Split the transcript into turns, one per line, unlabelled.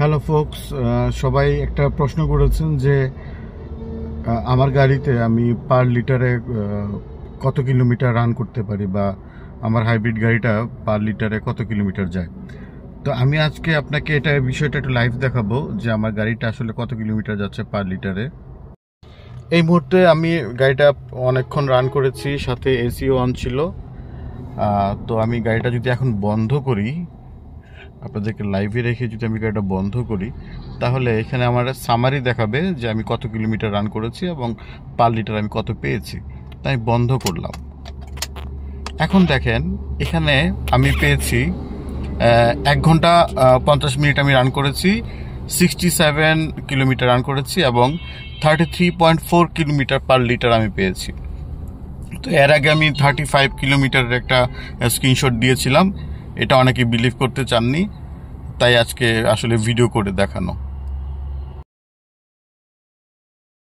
Hello folks, সবাই একটা প্রশ্ন করেছেন যে আমার গাড়িতে আমি পার লিটারে কত কিলোমিটার রান করতে পারি, বা আমার হাইব্রিড গাড়িটা পার লিটারে কত কিলোমিটার যায়। তো আমি আজকে আপনাকে এটা বিষয়টা একটু লাইভ দেখাবো যে আমার গাড়িটা আসলে কত কিলোমিটার যাচ্ছে পার লিটারে। এই মুহূর্তে আমি গাড়িটা অনেকক্ষণ রান করেছি, সাথে এসিও অন ছিল। তো আমি গাড়িটা যদি এখন বন্ধ করি, আপনাদেরকে লাইভে রেখে যদি আমি গাড়িটা বন্ধ করি, তাহলে এখানে আমার সামারি দেখাবে যে আমি কত কিলোমিটার রান করেছি এবং পার লিটার আমি কত পেয়েছি। তাই বন্ধ করলাম। এখন দেখেন এখানে আমি পেয়েছি 1 ঘন্টা 50 মিনিট আমি রান করেছি, 67 কিলোমিটার রান করেছি এবং 33.4 কিলোমিটার পার লিটার আমি পেয়েছি। তো এর আগে আমি 35 কিলোমিটারের একটা স্ক্রিনশট দিয়েছিলাম, এটা অনেকে বিলিভ করতে চাননি, তাই আজকে আসলে ভিডিও করে দেখানো।